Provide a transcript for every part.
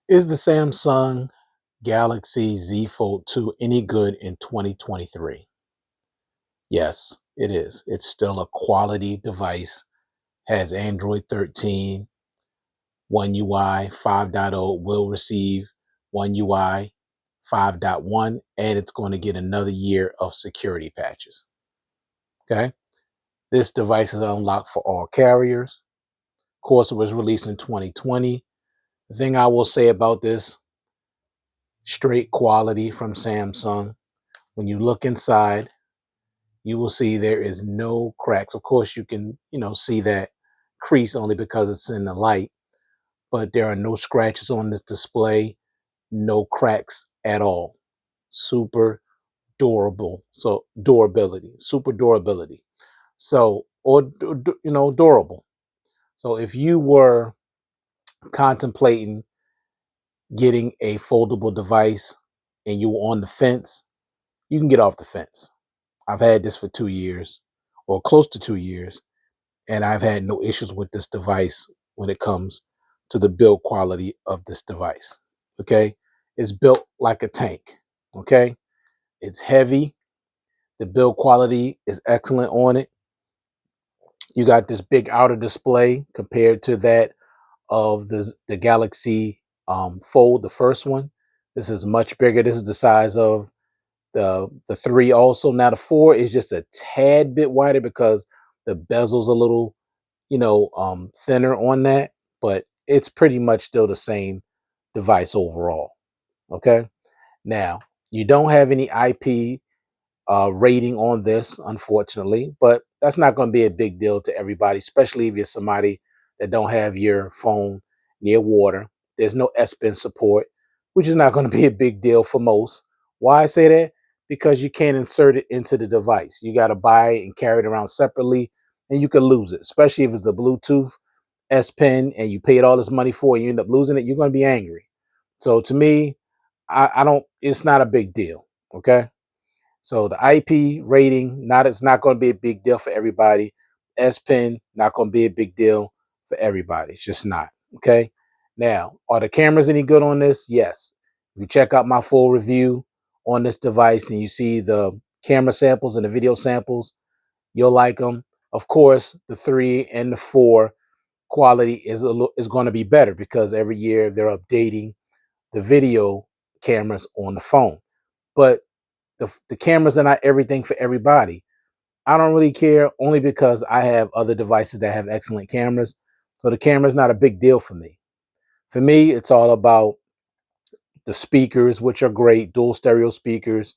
Is the Samsung Galaxy Z Fold 2 any good in 2023? Yes, it is. It's still a quality device, has Android 13, One UI 5.0, will receive One UI 5.1, and it's going to get another year of security patches. Okay. This device is unlocked for all carriers. Of course, it was released in 2020. The thing I will say about this, straight quality from Samsung. When you look inside, you will see there is no cracks. Of course, you can, see that crease only because it's in the light, but there are no scratches on this display, no cracks at all. Super durable. So durability, super durability. So, or, durable. So if you were contemplating getting a foldable device and you were on the fence, you can get off the fence. I've had this for 2 years or close to 2 years, and I've had no issues with this device when it comes to the build quality of this device. Okay. It's built like a tank. Okay. It's heavy. The build quality is excellent on it. You got this big outer display compared to that of the Galaxy Fold, the first one. This is much bigger. This is the size of the three also. Now the four is just a tad bit wider because the bezel's a little, thinner on that, but it's pretty much still the same device overall. Okay. Now you don't have any IP rating on this, unfortunately, but that's not going to be a big deal to everybody, especially if you're somebody that don't have your phone near water. There's no S Pen support, which is not going to be a big deal for most. Why I say that? Because you can't insert it into the device. You got to buy it and carry it around separately, and you could lose it, especially if it's the Bluetooth S Pen and you paid all this money for it, and you end up losing it. You're going to be angry. So to me, I don't. It's not a big deal. Okay. So the IP rating, it's not going to be a big deal for everybody. S Pen, not going to be a big deal for everybody. It's just not. Okay. Now, are the cameras any good on this? Yes. If you check out my full review on this device and you see the camera samples and the video samples, you'll like them. Of course, the 3 and the 4 quality is going to be better because every year they're updating the video cameras on the phone. But the cameras are not everything for everybody. I don't really care only because I have other devices that have excellent cameras. So the camera is not a big deal for me. For me, it's all about the speakers, which are great, dual stereo speakers,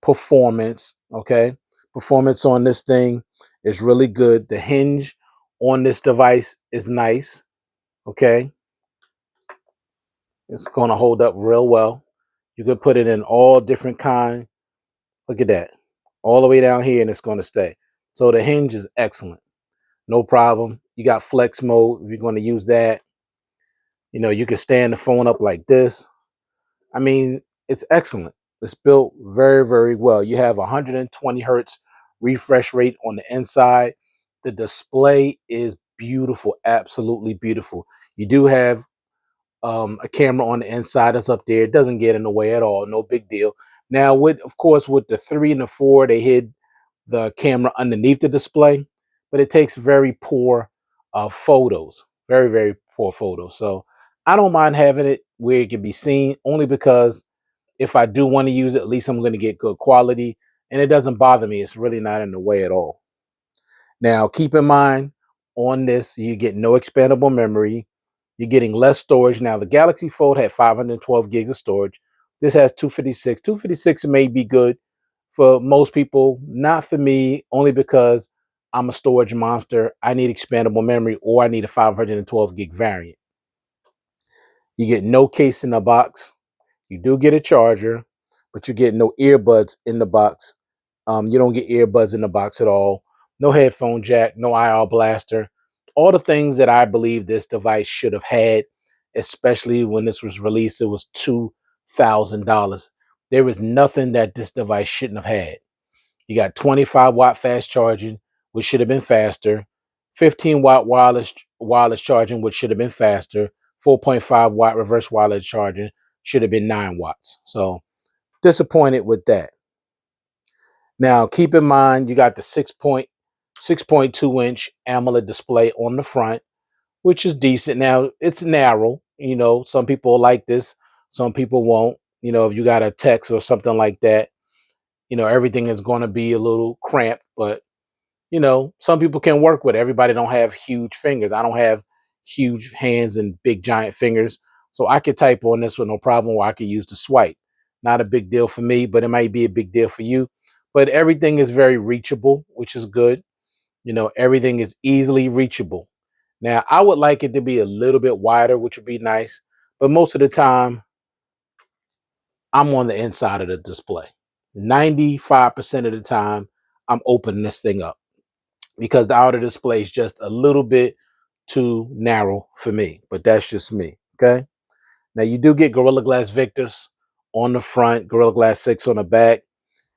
performance. Okay. Performance on this thing is really good. The hinge on this device is nice. Okay. It's going to hold up real well. You could put it in all different kinds. Look at that. All the way down here, and it's going to stay. So the hinge is excellent. No problem. You got flex mode if you're going to use that. You can stand the phone up like this. I mean, it's excellent. It's built very, very well. You have 120 hertz refresh rate on the inside. The display is beautiful, absolutely beautiful. You do have a camera on the inside that's up there. It doesn't get in the way at all. No big deal. Now, of course, with the 3 and the 4, they hid the camera underneath the display, but it takes very poor photos, very, very poor photos. So I don't mind having it where it can be seen only because if I do want to use it, at least I'm going to get good quality and it doesn't bother me. It's really not in the way at all. Now, keep in mind on this, you get no expandable memory. You're getting less storage. Now, the Galaxy Fold had 512 gigs of storage. This has 256. 256 may be good for most people, not for me, only because I'm a storage monster. I need expandable memory or I need a 512 gig variant. You get no case in the box. You do get a charger, but you get no earbuds in the box. You don't get earbuds in the box at all. No headphone jack, no IR blaster. All the things that I believe this device should have had, especially when this was released, it was $2,000. There is nothing that this device shouldn't have had. You got 25-watt fast charging, which should have been faster. 15-watt wireless charging, which should have been faster. 4.5 watt reverse wireless charging. Should have been 9 watts. So disappointed with that. Now keep in mind you got the 6.2 inch AMOLED display on the front, which is decent. Now it's narrow. Some people like this, some people won't. If you got a text or something like that, everything is going to be a little cramped. But some people can work with it. Everybody don't have huge fingers. I don't have huge hands and big giant fingers, so I could type on this with no problem. Or I could use the swipe. Not a big deal for me, but it might be a big deal for you. But everything is very reachable, which is good. Everything is easily reachable. Now, I would like it to be a little bit wider, which would be nice. But most of the time, I'm on the inside of the display. 95% of the time, I'm opening this thing up because the outer display is just a little bit too narrow for me. But that's just me. Okay. Now, you do get Gorilla Glass Victus on the front, Gorilla Glass 6 on the back.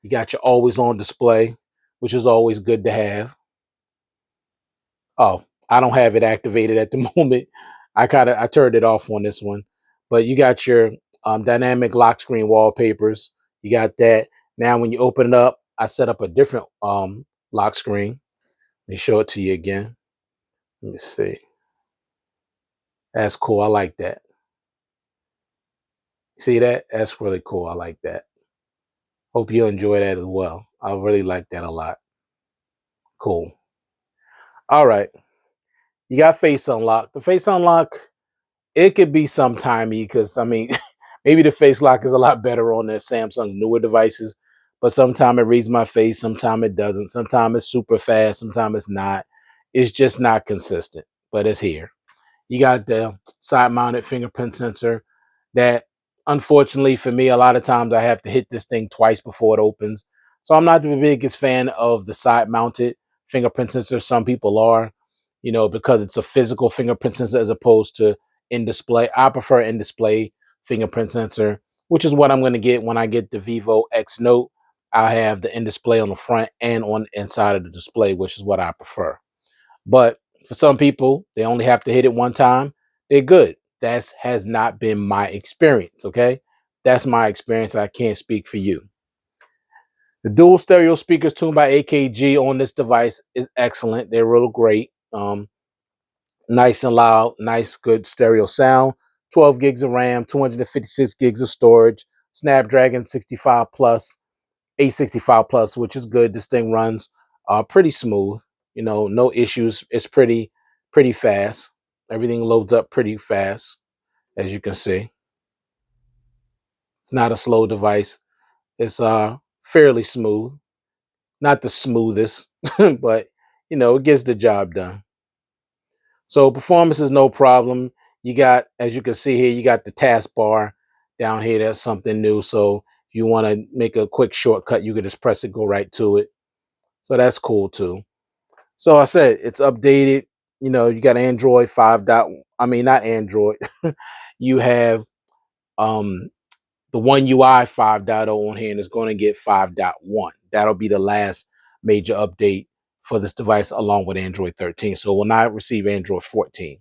You got your always on display, which is always good to have. Oh, I don't have it activated at the moment. I turned it off on this one, but you got your dynamic lock screen wallpapers. You got that. Now, when you open it up, I set up a different lock screen. Let me show it to you again. Let me see. That's cool. I like that. See that? That's really cool. I like that. Hope you enjoy that as well. I really like that a lot. Cool. All right. You got face unlock. The face unlock, it could be some timey because maybe the face lock is a lot better on their Samsung newer devices, but sometimes it reads my face, sometimes it doesn't, sometimes it's super fast, sometimes it's not. It's just not consistent, but it's here. You got the side mounted fingerprint sensor that, unfortunately for me, a lot of times I have to hit this thing twice before it opens. So I'm not the biggest fan of the side mounted fingerprint sensor. Some people are, because it's a physical fingerprint sensor as opposed to in display. I prefer in display fingerprint sensor, which is what I'm going to get when I get the Vivo X Note. I have the in display on the front and on the inside of the display, which is what I prefer. But for some people, they only have to hit it one time. They're good. That has not been my experience. Okay. That's my experience. I can't speak for you. The dual stereo speakers tuned by AKG on this device is excellent. They're real great. Nice and loud, nice, good stereo sound. 12 gigs of RAM, 256 gigs of storage, Snapdragon 65 plus, 865 plus, which is good. This thing runs pretty smooth. No issues. It's pretty fast. Everything loads up pretty fast, as you can see. It's not a slow device. It's fairly smooth. Not the smoothest, but it gets the job done. So performance is no problem. You got, as you can see here, you got the taskbar down here. That's something new. So if you want to make a quick shortcut, you can just press it, go right to it. So that's cool too. So I said it's updated. You got Android 5. Not Android. You have um the One UI 5.0 on here, and it's going to get 5.1. That'll be the last major update for this device, along with Android 13. So it will not receive Android 14.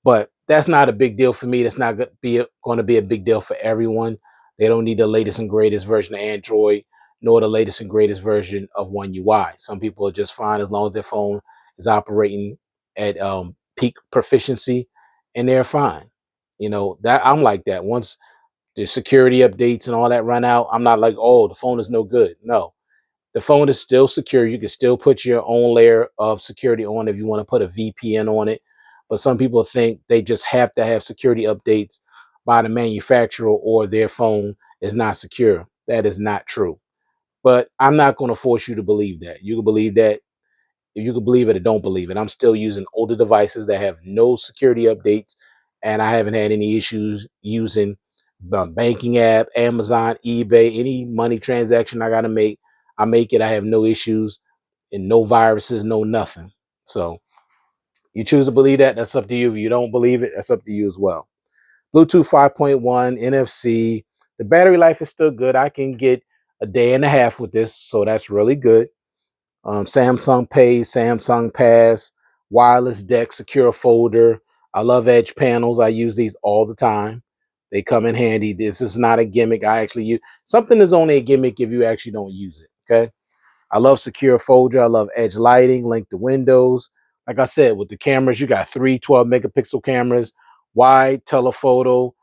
But that's not a big deal for me. That's not going to be a big deal for everyone. They don't need the latest and greatest version of Android, nor the latest and greatest version of One UI. Some people are just fine as long as their phone is operating at peak proficiency, and they're fine. That I'm like that. Once the security updates and all that run out, I'm not like, oh, the phone is no good. No, the phone is still secure. You can still put your own layer of security on if you want to put a VPN on it. But some people think they just have to have security updates by the manufacturer or their phone is not secure. That is not true. But I'm not going to force you to believe that. You can believe that. If you can believe it or don't believe it. I'm still using older devices that have no security updates, and I haven't had any issues using the banking app, Amazon, eBay, any money transaction I got to make. I make it. I have no issues and no viruses, no nothing. So you choose to believe that. That's up to you. If you don't believe it, that's up to you as well. Bluetooth 5.1, NFC. The battery life is still good. I can get a day and a half with this, so that's really good. Samsung Pay, Samsung Pass, wireless deck, secure folder. I love edge panels. I use these all the time. They come in handy. This is not a gimmick. I actually use something is only a gimmick if you actually don't use it. Okay. I love secure folder. I love edge lighting, link to windows. Like I said, with the cameras, you got three 12 megapixel cameras, wide telephoto,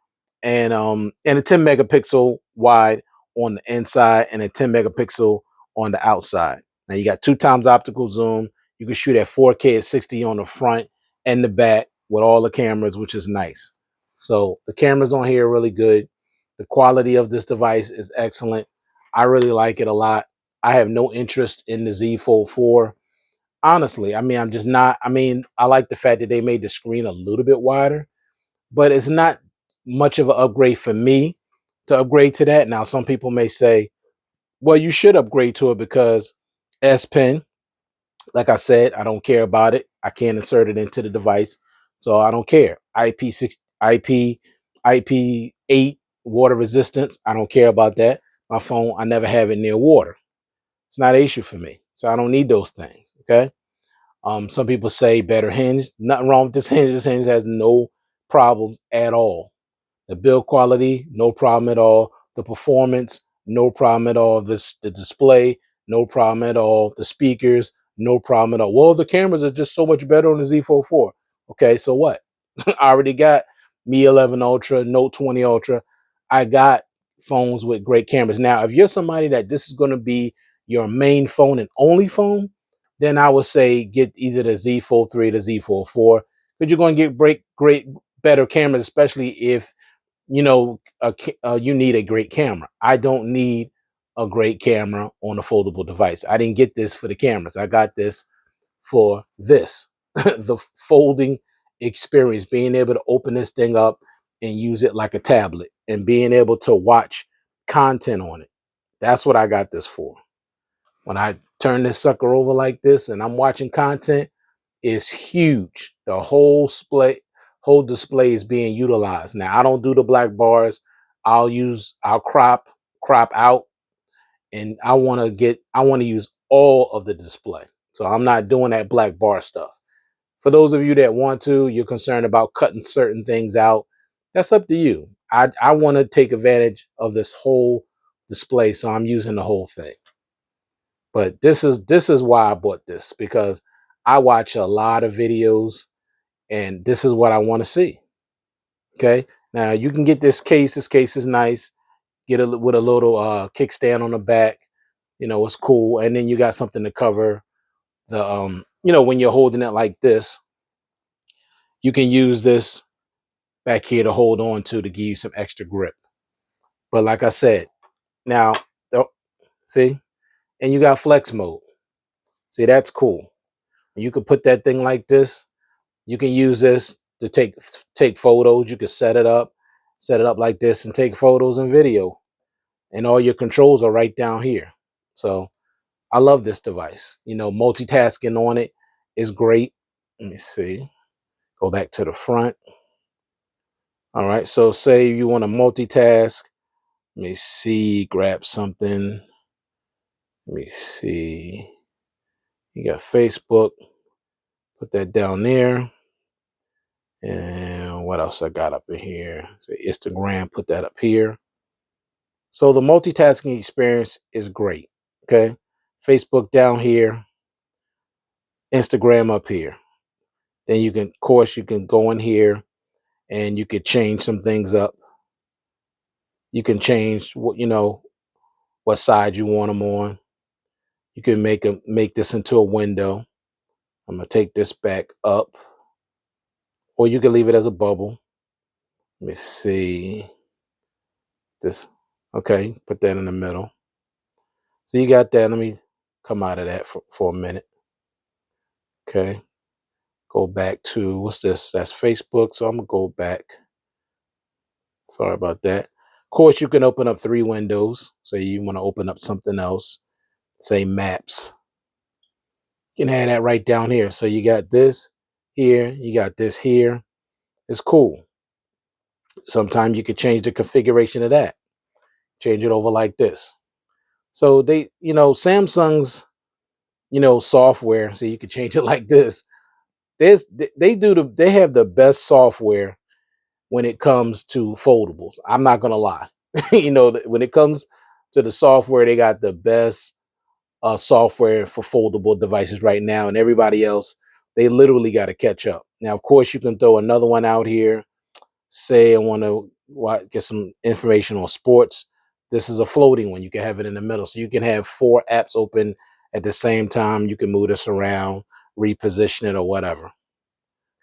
and a 10 megapixel wide on the inside and a 10 megapixel on the outside. Now you got two times optical zoom. You can shoot at 4K at 60 on the front and the back with all the cameras, which is nice. So the cameras on here are really good. The quality of this device is excellent. I really like it a lot. I have no interest in the Z Fold 4. Honestly, I mean, I'm just not. I mean, I like the fact that they made the screen a little bit wider, but it's not much of an upgrade for me to upgrade to that. Now, some people may say, well, you should upgrade to it because S Pen, like I said, I don't care about it. I can't insert it into the device. So I don't care. IP6, IP, IP8 water resistance. I don't care about that. My phone, I never have it near water. It's not an issue for me. So I don't need those things. Okay. Some people say better hinge. Nothing wrong with this hinge. This hinge has no problems at all. The build quality, no problem at all. The performance, no problem at all. The display, no problem at all. The speakers, no problem at all. Well, the cameras are just so much better on the Z Fold 4. Okay, so what? I already got Mi 11 Ultra, Note 20 Ultra. I got phones with great cameras. Now, if you're somebody that this is going to be your main phone and only phone, then I would say get either the Z Fold 3 or the Z Fold 4 because you're going to get great, better cameras, especially if you need a great camera. I don't need a great camera on a foldable device. I didn't get this for the cameras. I got this for this, the folding experience, being able to open this thing up and use it like a tablet and being able to watch content on it. That's what I got this for. When I turn this sucker over like this and I'm watching content, is huge. The whole display is being utilized. Now I don't do the black bars. I'll crop out, and I want to use all of the display. So I'm not doing that black bar stuff. For those of you that want to, you're concerned about cutting certain things out. That's up to you. I want to take advantage of this whole display, so I'm using the whole thing. But this is why I bought this because I watch a lot of videos and this is what I want to see. Okay. Now you can get this case. This case is nice. Get it with a little kickstand on the back. It's cool. And then you got something to cover the when you're holding it like this, you can use this back here to hold on to give you some extra grip. But like I said, now see, and you got flex mode. See, that's cool. You can put that thing like this. You can use this to take photos. You can set it up like this and take photos and video. And all your controls are right down here. So I love this device. Multitasking on it is great. Let me see. Go back to the front. All right. So say you want to multitask. Let me see. Grab something. Let me see. You got Facebook. Put that down there. And what else I got up in here? So Instagram, put that up here. So the multitasking experience is great. Okay. Facebook down here, Instagram up here. Then of course, you can go in here and you could change some things up. You can change what side you want them on. You can make this into a window. I'm gonna take this back up, or you can leave it as a bubble. Let me see this. Okay, put that in the middle. So you got that. Let me come out of that for a minute. Okay, go back to what's this? That's Facebook. So I'm gonna go back. Sorry about that. Of course, you can open up three windows. So you want to open up something else, say maps. You can have that right down here. So you got this here, you got this here. It's cool. Sometimes you could change the configuration of that, change it over like this. So Samsung's, software, so you can change it like this. they have the best software when it comes to foldables. I'm not gonna lie. When it comes to the software, they got the best software for foldable devices right now, and everybody else, they literally got to catch up. Now, of course, you can throw another one out here. Say I want to get some information on sports. This is a floating one. You can have it in the middle, so you can have four apps open at the same time. You can move this around, reposition it, or whatever.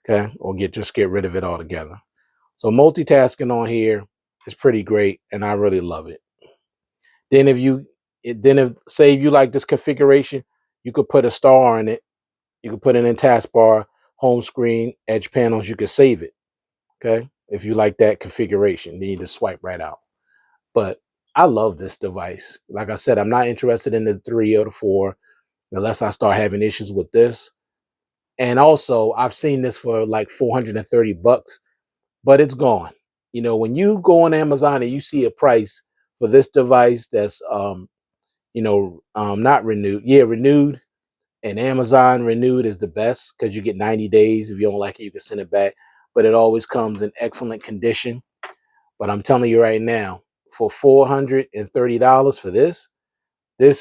Okay, or get rid of it altogether. So multitasking on here is pretty great, and I really love it. Then if say if you like this configuration, you could put a star on it. You could put it in taskbar, home screen, edge panels. You could save it. Okay, if you like that configuration, then you just swipe right out. But I love this device. Like I said, I'm not interested in the 3 or the 4 unless I start having issues with this. And also, I've seen this for like 430 bucks, but it's gone. When you go on Amazon and you see a price for this device that's not renewed. Yeah, renewed, and Amazon renewed is the best because you get 90 days. If you don't like it, you can send it back. But it always comes in excellent condition. But I'm telling you right now, for $430 for this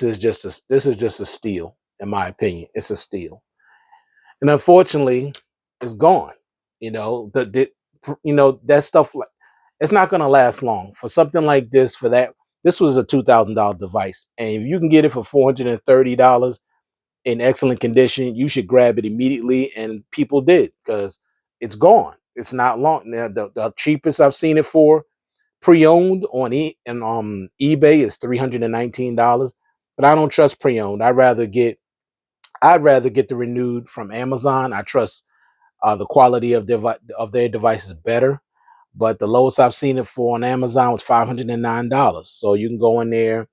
is just a steal, in my opinion. It's a steal. And unfortunately, it's gone. That stuff, like, it's not gonna last long. For something like this, this was a $2,000 device. And if you can get it for $430 in excellent condition, you should grab it immediately. And people did, because it's gone. It's not long. Now, the cheapest I've seen it for pre-owned on eBay is $319. But I don't trust pre-owned. I'd rather get the renewed from Amazon. I trust the quality of their device is better. But the lowest I've seen it for on Amazon was $509. So you can go in there,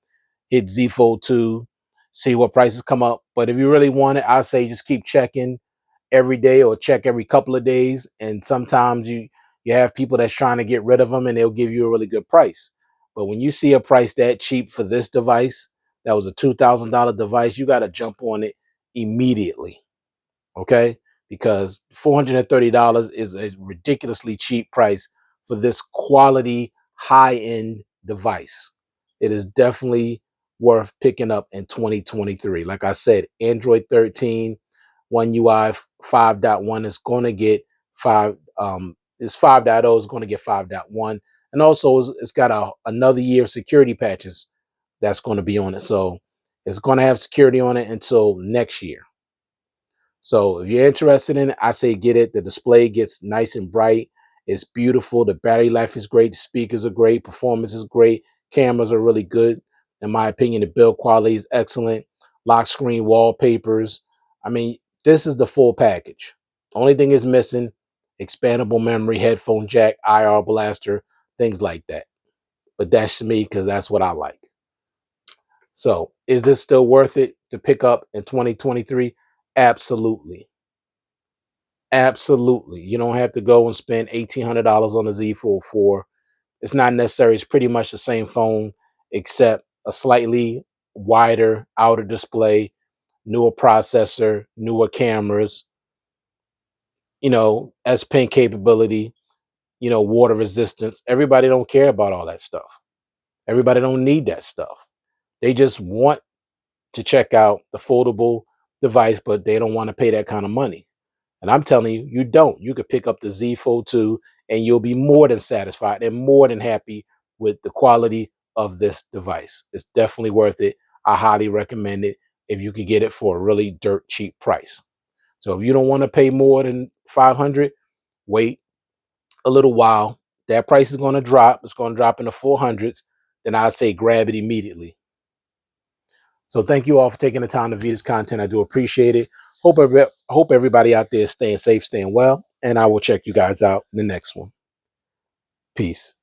hit Z Fold 2, see what prices come up. But if you really want it, I say just keep checking every day or check every couple of days. And sometimes you have people that's trying to get rid of them and they'll give you a really good price. But when you see a price that cheap for this device, that was a $2,000 device, you got to jump on it immediately. Okay, because $430 is a ridiculously cheap price for this quality high-end device. It is definitely worth picking up in 2023. Like I said, Android 13, One UI 5.1 is going to get 5 is 5.0 is going to get 5.1, and also it's got another year of security patches that's going to be on it. So it's going to have security on it until next year. So if you're interested in it, I say get it. The display gets nice and bright. It's beautiful. The battery life is great. The speakers are great. Performance is great. Cameras are really good. In my opinion, the build quality is excellent. Lock screen wallpapers. I mean, this is the full package. Only thing is missing, expandable memory, headphone jack, IR blaster, things like that. But that's me because that's what I like. So is this still worth it to pick up in 2023? Absolutely. Absolutely. You don't have to go and spend $1,800 on a Z Fold 4. It's not necessary. It's pretty much the same phone, except a slightly wider outer display, newer processor, newer cameras, S Pen capability, water resistance. Everybody don't care about all that stuff. Everybody don't need that stuff. They just want to check out the foldable device, but they don't want to pay that kind of money. And I'm telling you, you don't. You could pick up the Z Fold 2 and you'll be more than satisfied and more than happy with the quality of this device. It's definitely worth it. I highly recommend it if you could get it for a really dirt cheap price. So if you don't want to pay more than 500, wait a little while. That price is going to drop. It's going to drop in the 400s. Then I say grab it immediately. So thank you all for taking the time to view this content. I do appreciate it. Hope everybody out there is staying safe, staying well, and I will check you guys out in the next one. Peace.